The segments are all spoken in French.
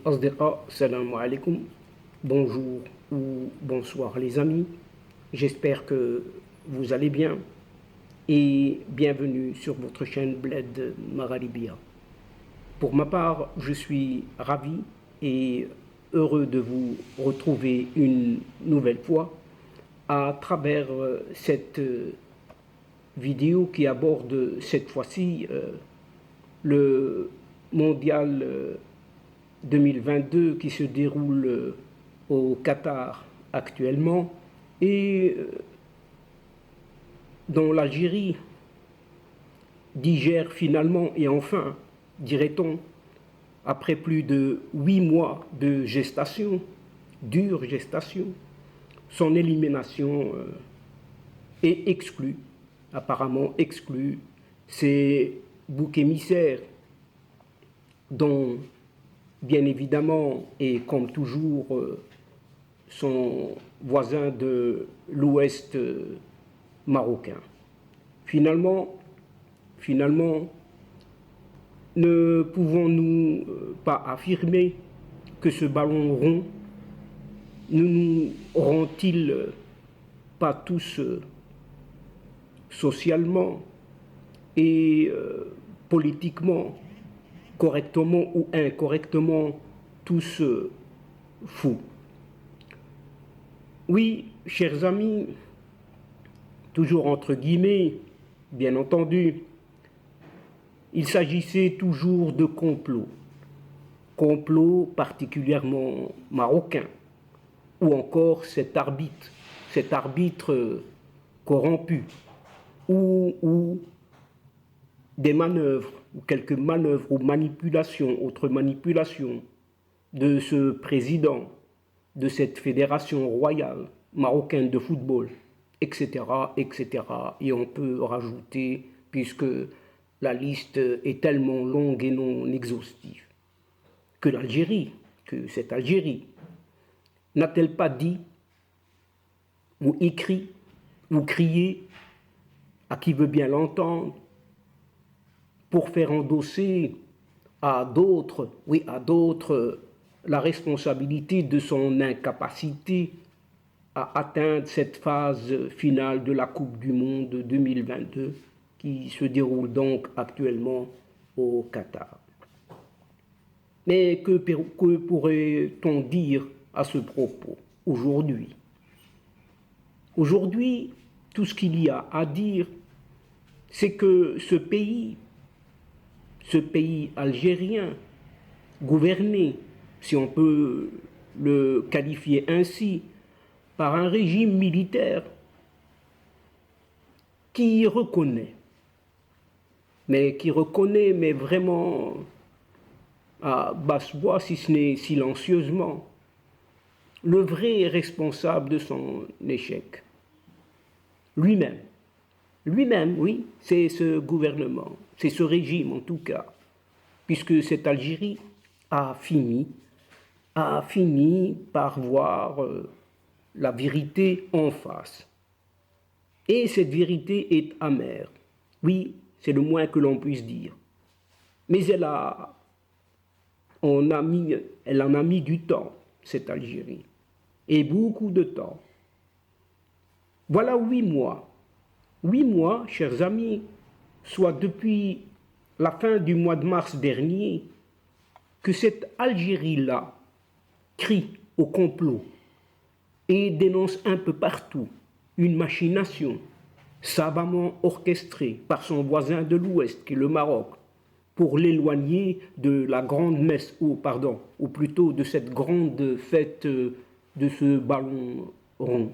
Asdiqa, salam alaikum, bonjour ou bonsoir les amis, j'espère que vous allez bien et bienvenue sur votre chaîne Bled Magharibia. Pour ma part, je suis ravi et heureux de vous retrouver une nouvelle fois à travers cette vidéo qui aborde cette fois-ci le mondial 2022 qui se déroule au Qatar actuellement et dont l'Algérie digère finalement et enfin, dirait-on, après plus de 8 mois de gestation, dure gestation, son élimination est exclue, apparemment exclue. Ces boucs émissaires dont bien évidemment, et comme toujours, son voisin de l'Ouest marocain. Finalement, ne pouvons-nous pas affirmer que ce ballon rond ne nous rend-il pas tous socialement et politiquement correctement ou incorrectement tous fous? Oui, chers amis, toujours entre guillemets, bien entendu, il s'agissait toujours de complots particulièrement marocains, ou encore cet arbitre corrompu, ou des manœuvres, ou quelques manœuvres ou manipulations, autres manipulations de ce président de cette fédération royale marocaine de football, etc., etc. Et on peut rajouter, puisque la liste est tellement longue et non exhaustive, que cette Algérie, n'a-t-elle pas dit, ou écrit, ou crié, à qui veut bien l'entendre, pour faire endosser à d'autres, la responsabilité de son incapacité à atteindre cette phase finale de la Coupe du Monde 2022 qui se déroule donc actuellement au Qatar. Mais que pourrait-on dire à ce propos aujourd'hui? Aujourd'hui, tout ce qu'il y a à dire, c'est que ce pays algérien, gouverné, si on peut le qualifier ainsi, par un régime militaire qui reconnaît, mais vraiment à basse voix, si ce n'est silencieusement, le vrai responsable de son échec. Lui-même, oui, c'est ce gouvernement, c'est ce régime en tout cas, puisque cette Algérie a fini par voir la vérité en face. Et cette vérité est amère. Oui, c'est le moins que l'on puisse dire. Mais elle en a mis du temps, cette Algérie. Et beaucoup de temps. Voilà 8 mois. 8 mois, chers amis, soit depuis la fin du mois de mars dernier, que cette Algérie-là crie au complot et dénonce un peu partout une machination savamment orchestrée par son voisin de l'Ouest, qui est le Maroc, pour l'éloigner de la grande messe, ou plutôt de cette grande fête de ce ballon rond.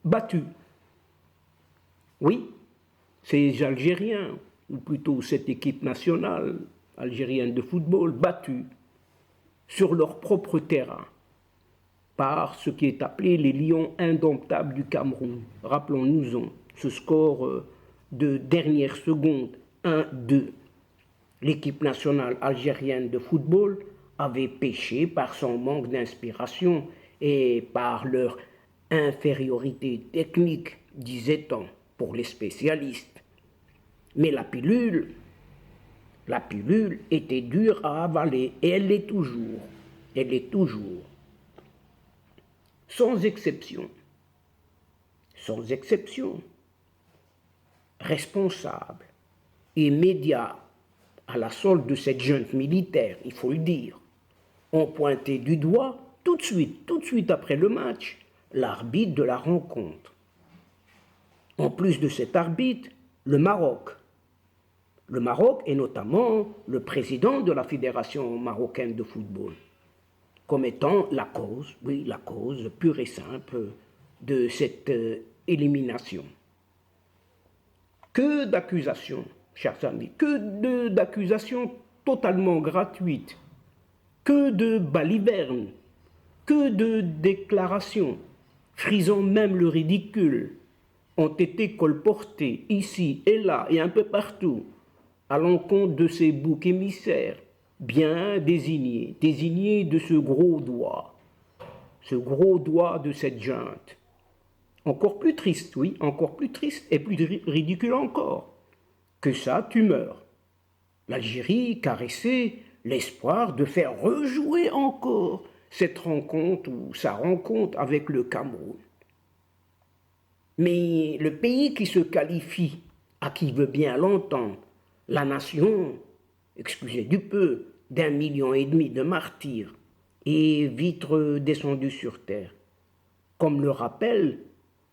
Battu. Oui, ces Algériens, ou plutôt cette équipe nationale algérienne de football, battue sur leur propre terrain par ce qui est appelé les Lions indomptables du Cameroun. Rappelons-nous-en ce score de dernière seconde, 1-2. L'équipe nationale algérienne de football avait péché par son manque d'inspiration et par leur infériorité technique, disait-on, pour les spécialistes. Mais la pilule La pilule était dure à avaler et elle l'est toujours. Elle l'est toujours. Sans exception. Sans exception. Responsables, immédiats à la solde de cette junte militaire, il faut le dire, ont pointé du doigt tout de suite après le match, l'arbitre de la rencontre. En plus de cet arbitre, le Maroc. Le Maroc est notamment le président de la Fédération marocaine de football, comme étant la cause, oui, la cause pure et simple de cette élimination. Que d'accusations, chers amis, que d'accusations totalement gratuites, que de balivernes, que de déclarations, frisant même le ridicule, ont été colportées ici et là et un peu partout à l'encontre de ces boucs émissaires bien désignés de ce gros doigt de cette junte. Encore plus triste, oui, encore plus triste et plus ridicule encore. Que ça, tu meurs. L'Algérie caressait l'espoir de faire rejouer encore cette rencontre ou sa rencontre avec le Cameroun. Mais le pays qui se qualifie, à qui veut bien l'entendre, la nation, excusez du peu, d'1,5 million de martyrs, est vite redescendu sur terre. Comme le rappelle,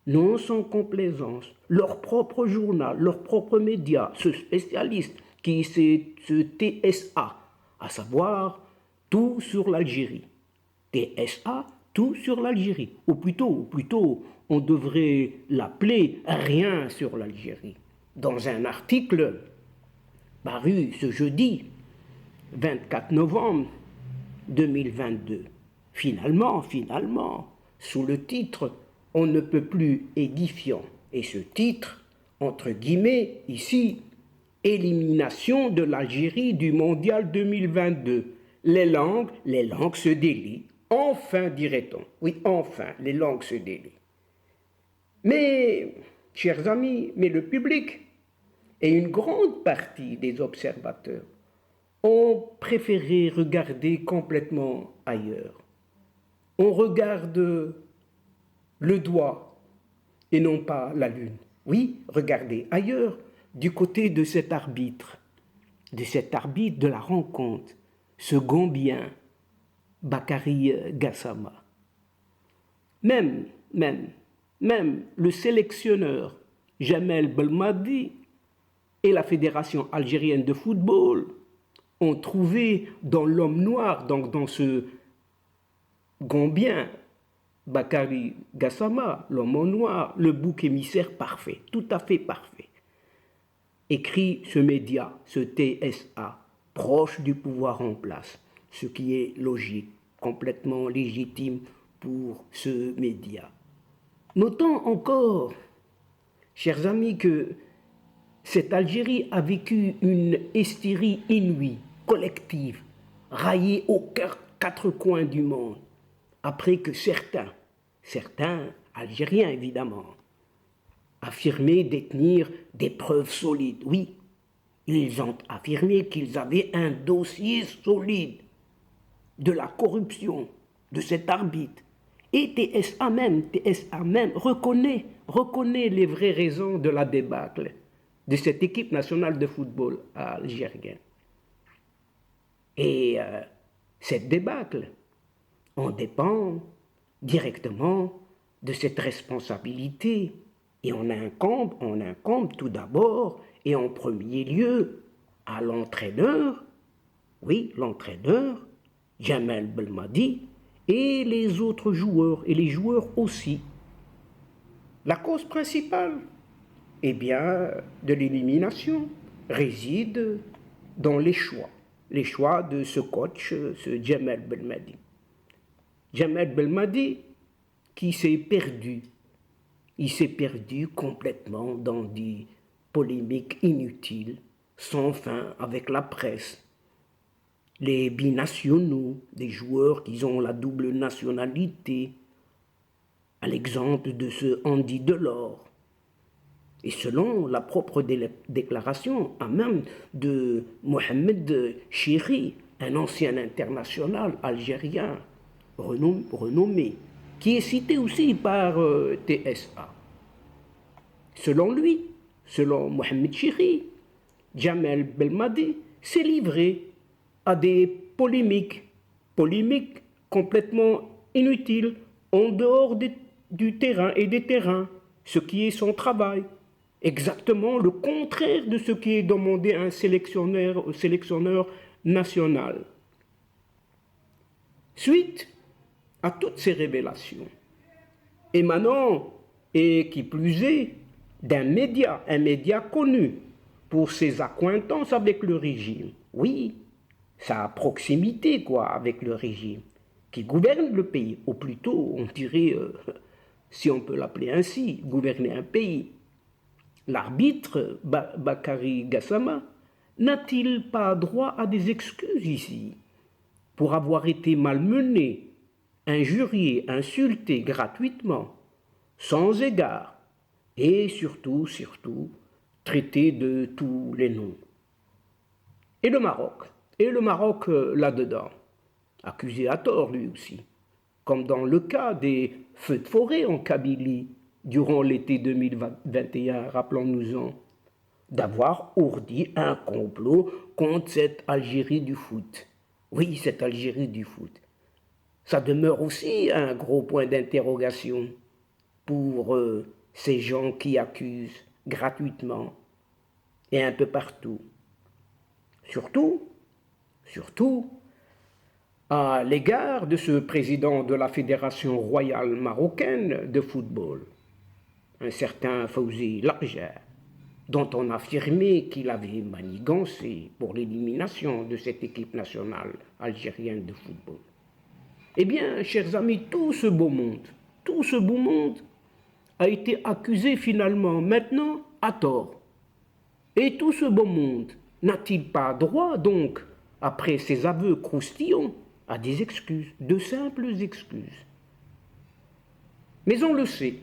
non sans complaisance, leur propre journal, leur propre média, ce spécialiste qui c'est ce TSA, à savoir tout sur l'Algérie. TSA, tout sur l'Algérie. Ou plutôt, on devrait l'appeler rien sur l'Algérie. Dans un article paru ce jeudi 24 novembre 2022. Finalement, sous le titre « On ne peut plus édifiant ». Et ce titre, entre guillemets, ici, « Élimination de l'Algérie du Mondial 2022 ». Les langues se délient. Enfin, dirait-on. Oui, enfin, les langues se délient. Mais, chers amis, mais le public et une grande partie des observateurs ont préféré regarder complètement ailleurs. On regarde le doigt et non pas la lune. Oui, regardez ailleurs, du côté de cet arbitre de la rencontre, ce Gambien, Bakary Gassama. Même le sélectionneur Jamel Belmadi et la Fédération algérienne de football ont trouvé dans l'homme noir, donc dans ce Gambien, Bakary Gassama, l'homme en noir, le bouc émissaire parfait, tout à fait parfait. Écrit ce média, ce TSA, proche du pouvoir en place, ce qui est logique, complètement légitime pour ce média. Notons encore, chers amis, que cette Algérie a vécu une hystérie inouïe, collective, raillée aux quatre coins du monde, après que certains Algériens évidemment, affirmaient détenir des preuves solides. Oui, ils ont affirmé qu'ils avaient un dossier solide de la corruption de cet arbitre. Et TSA même reconnaît les vraies raisons de la débâcle de cette équipe nationale de football algérienne. Et cette débâcle en dépend directement de cette responsabilité. Et on incombe tout d'abord et en premier lieu à l'entraîneur, oui, l'entraîneur, Jamel Belmadi, et les autres joueurs, et les joueurs aussi. La cause principale, eh bien, de l'élimination réside dans les choix de ce coach, ce Jamel Belmadi. Jamel Belmadi qui s'est perdu, il s'est perdu complètement dans des polémiques inutiles, sans fin avec la presse, les binationaux, des joueurs qui ont la double nationalité, à l'exemple de ce Andy Delors, Et selon la propre déclaration, même de Mohamed Chiri, un ancien international algérien renommé, qui est cité aussi par TSA. Selon lui, selon Mohamed Chiri, Jamel Belmadi s'est livré à des polémiques complètement inutiles en dehors du terrain et des terrains, ce qui est son travail. Exactement le contraire de ce qui est demandé à un sélectionneur national. Suite à toutes ces révélations, émanant, et qui plus est, un média connu pour ses accointances avec le régime. Oui, sa proximité avec le régime, qui gouverne le pays, ou plutôt, on dirait, si on peut l'appeler ainsi, gouverner un pays. L'arbitre Bakary Gassama n'a-t-il pas droit à des excuses ici pour avoir été malmené, injurié, insulté gratuitement, sans égard, et surtout, traité de tous les noms? Et le Maroc là-dedans, accusé à tort lui aussi, comme dans le cas des feux de forêt en Kabylie durant l'été 2021, rappelons-nous-en, d'avoir ourdi un complot contre cette Algérie du foot. Oui, cette Algérie du foot. Ça demeure aussi un gros point d'interrogation pour ces gens qui accusent gratuitement et un peu partout. Surtout, à l'égard de ce président de la Fédération royale marocaine de football, un certain Fawzi Larger, dont on affirmait qu'il avait manigancé pour l'élimination de cette équipe nationale algérienne de football. Eh bien, chers amis, tout ce beau monde a été accusé finalement maintenant à tort. Et tout ce beau monde n'a-t-il pas droit donc, après ces aveux croustillants, à des excuses, de simples excuses? Mais on le sait,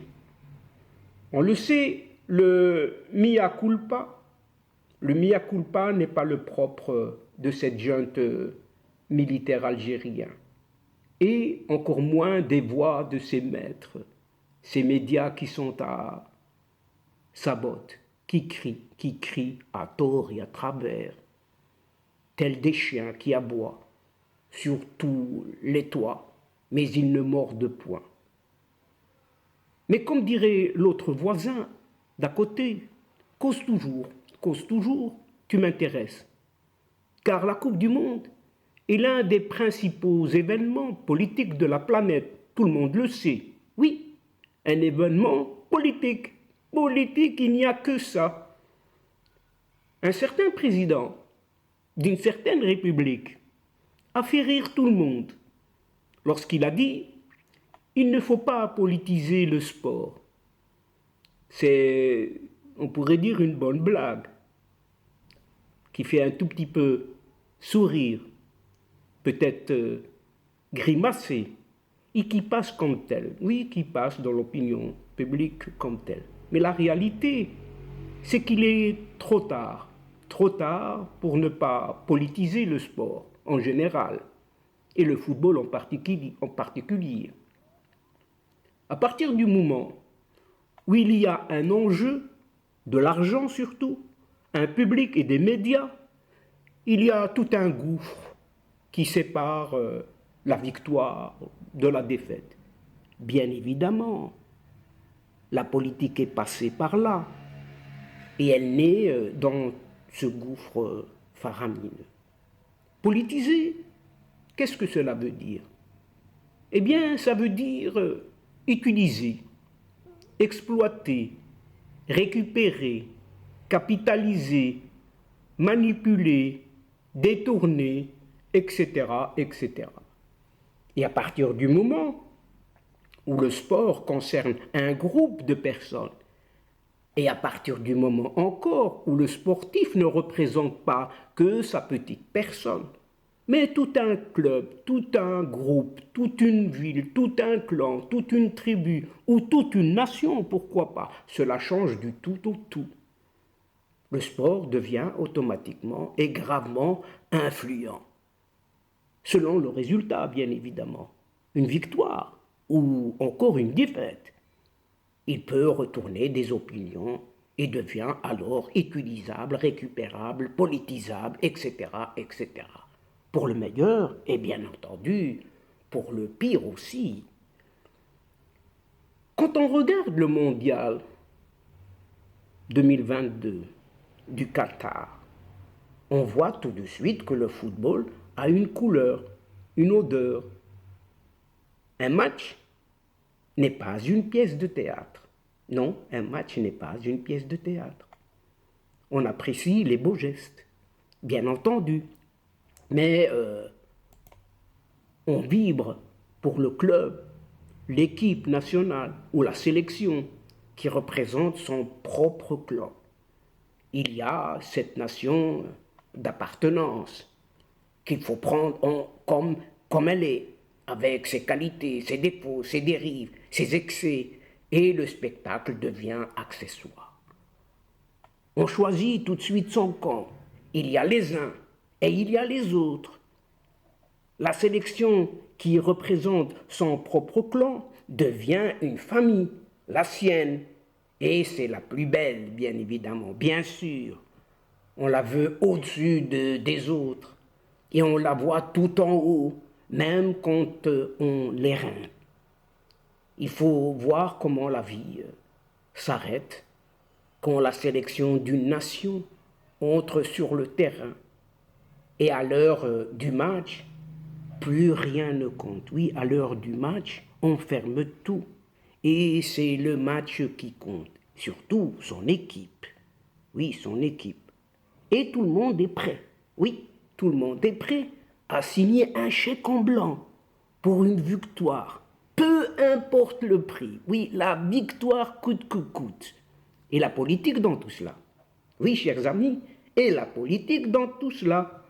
le mea culpa n'est pas le propre de cette junte militaire algérienne, et encore moins des voix de ses maîtres, ces médias qui sont à sa botte, qui crient à tort et à travers, tels des chiens qui aboient sur tous les toits, mais ils ne mordent point. Mais comme dirait l'autre voisin d'à côté, cause toujours, tu m'intéresses. Car la Coupe du Monde est l'un des principaux événements politiques de la planète, tout le monde le sait. Oui, un événement politique, il n'y a que ça. Un certain président d'une certaine république a fait rire tout le monde lorsqu'il a dit « il ne faut pas politiser le sport ». C'est, on pourrait dire, une bonne blague qui fait un tout petit peu sourire, peut-être grimacer, et qui passe comme tel. Oui, qui passe dans l'opinion publique comme tel. Mais la réalité, c'est qu'il est trop tard pour ne pas politiser le sport en général, et le football en particulier. À partir du moment où il y a un enjeu, de l'argent surtout, un public et des médias, il y a tout un gouffre qui sépare la victoire de la défaite. Bien évidemment, la politique est passée par là et elle naît dans ce gouffre faramineux. Politiser, qu'est-ce que cela veut dire? Eh bien, ça veut dire utiliser, exploiter, récupérer, capitaliser, manipuler, détourner, etc., etc. Et à partir du moment où le sport concerne un groupe de personnes, et à partir du moment encore où le sportif ne représente pas que sa petite personne, Mais tout un club, tout un groupe, toute une ville, tout un clan, toute une tribu ou toute une nation, pourquoi pas, cela change du tout au tout. Le sport devient automatiquement et gravement influent. Selon le résultat, bien évidemment. Une victoire ou encore une défaite. Il peut retourner des opinions et devient alors utilisable, récupérable, politisable, etc., etc. Pour le meilleur et bien entendu pour le pire aussi. Quand on regarde le mondial 2022 du Qatar, on voit tout de suite que le football a une couleur, une odeur. Un match n'est pas une pièce de théâtre. Non, un match n'est pas une pièce de théâtre. On apprécie les beaux gestes, bien entendu, mais on vibre pour le club, l'équipe nationale ou la sélection qui représente son propre clan. Il y a cette nation d'appartenance qu'il faut prendre comme elle est, avec ses qualités, ses défauts, ses dérives, ses excès, et le spectacle devient accessoire. On choisit tout de suite son camp. Il y a les uns et il y a les autres. La sélection qui représente son propre clan devient une famille, la sienne, et c'est la plus belle, bien évidemment, bien sûr. On la veut au-dessus des autres et on la voit tout en haut, même quand on l'éreint. Il faut voir comment la vie s'arrête quand la sélection d'une nation entre sur le terrain. Et à l'heure du match, plus rien ne compte. Oui, à l'heure du match, on ferme tout. Et c'est le match qui compte. Surtout son équipe. Oui, son équipe. Et tout le monde est prêt. Oui, tout le monde est prêt à signer un chèque en blanc pour une victoire. Peu importe le prix. Oui, la victoire coûte que coûte. Et la politique dans tout cela. Oui, chers amis, et la politique dans tout cela.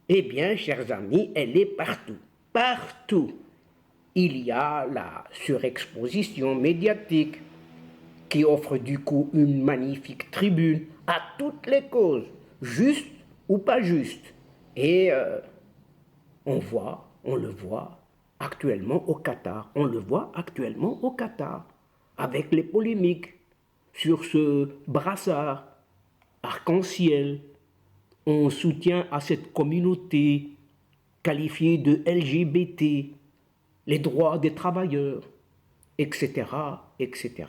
Eh bien, chers amis, elle est partout. Partout. Il y a la surexposition médiatique qui offre du coup une magnifique tribune à toutes les causes, justes ou pas justes. Et on le voit actuellement au Qatar. On le voit actuellement au Qatar, avec les polémiques sur ce brassard arc-en-ciel en soutien à cette communauté qualifiée de LGBT, les droits des travailleurs, etc., etc.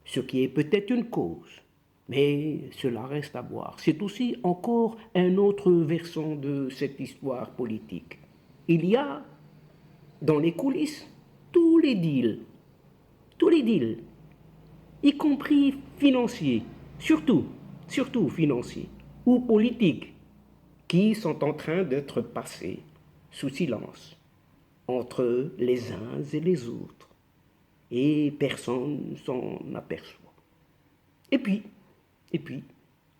Ce qui est peut-être une cause, mais cela reste à voir. C'est aussi encore un autre versant de cette histoire politique. Il y a dans les coulisses tous les deals, y compris financiers, surtout financiers, ou politiques, qui sont en train d'être passés sous silence entre les uns et les autres, et personne ne s'en aperçoit. Et puis,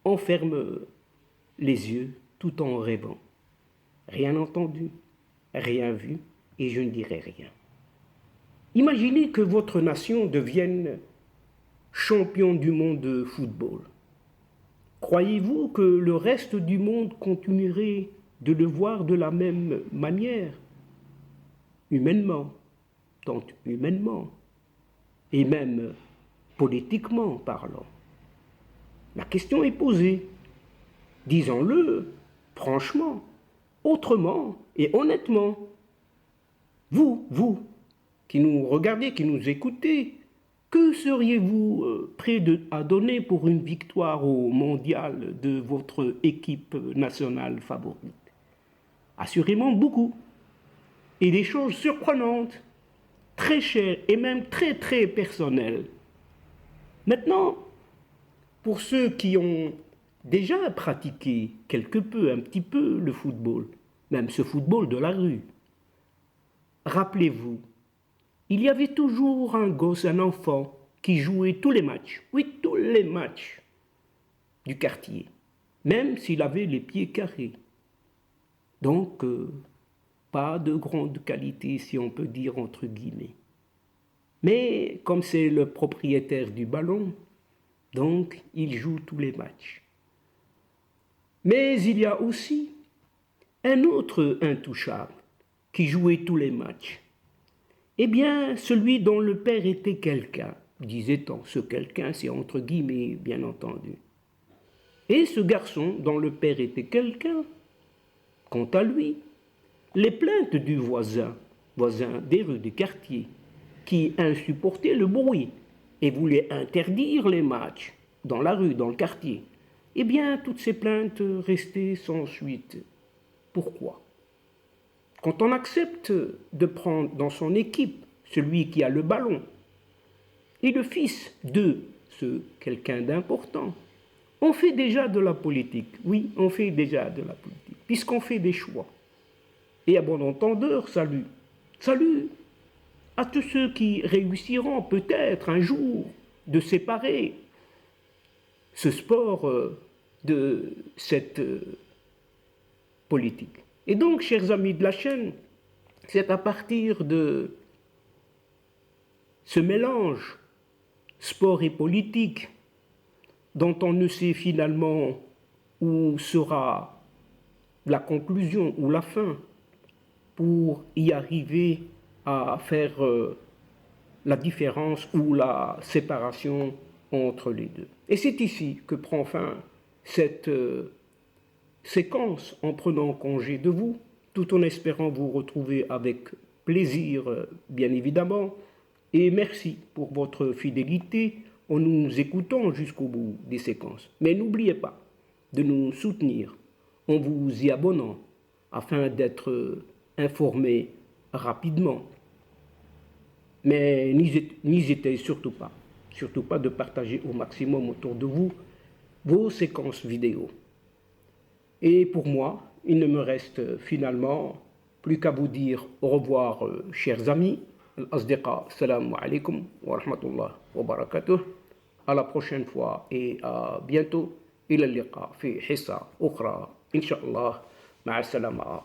on ferme les yeux tout en rêvant. Rien entendu, rien vu, et je ne dirai rien. Imaginez que votre nation devienne champion du monde de football. Croyez-vous que le reste du monde continuerait de le voir de la même manière? Humainement, tant humainement, et même politiquement parlant. La question est posée. Disons-le franchement, autrement et honnêtement. Vous, qui nous regardez, qui nous écoutez, que seriez-vous prêt à donner pour une victoire au mondial de votre équipe nationale favorite? Assurément beaucoup. Et des choses surprenantes, très chères et même très très personnelles. Maintenant, pour ceux qui ont déjà pratiqué quelque peu, un petit peu le football, même ce football de la rue, rappelez-vous, il y avait toujours un gosse, un enfant, qui jouait tous les matchs, oui, tous les matchs du quartier, même s'il avait les pieds carrés. Donc, pas de grande qualité, si on peut dire entre guillemets. Mais comme c'est le propriétaire du ballon, donc il joue tous les matchs. Mais il y a aussi un autre intouchable qui jouait tous les matchs. Eh bien, celui dont le père était quelqu'un, disait-on. Ce quelqu'un, c'est entre guillemets, bien entendu. Et ce garçon dont le père était quelqu'un, quant à lui, les plaintes du voisin des rues du quartier, qui insupportait le bruit et voulait interdire les matchs dans la rue, dans le quartier, eh bien, toutes ces plaintes restaient sans suite. Pourquoi? Quand on accepte de prendre dans son équipe celui qui a le ballon et le fils de ce quelqu'un d'important, on fait déjà de la politique. Oui, on fait déjà de la politique, puisqu'on fait des choix. Et à bon entendeur, salut. Salut à tous ceux qui réussiront peut-être un jour de séparer ce sport de cette politique. Et donc, chers amis de la chaîne, c'est à partir de ce mélange sport et politique dont on ne sait finalement où sera la conclusion ou la fin pour y arriver à faire la différence ou la séparation entre les deux. Et c'est ici que prend fin cette séquence en prenant congé de vous, tout en espérant vous retrouver avec plaisir, bien évidemment. Et merci pour votre fidélité en nous écoutant jusqu'au bout des séquences. Mais n'oubliez pas de nous soutenir en vous y abonnant afin d'être informé rapidement. Mais n'hésitez surtout pas de partager au maximum autour de vous vos séquences vidéo. Et pour moi, il ne me reste finalement plus qu'à vous dire au revoir, chers amis. Al-Asdiqa, salam alaikum wa rahmatullah wa barakatuh. À la prochaine fois et à bientôt. إلى اللقاء في حصة أخرى إن شاء الله. مع السلامة.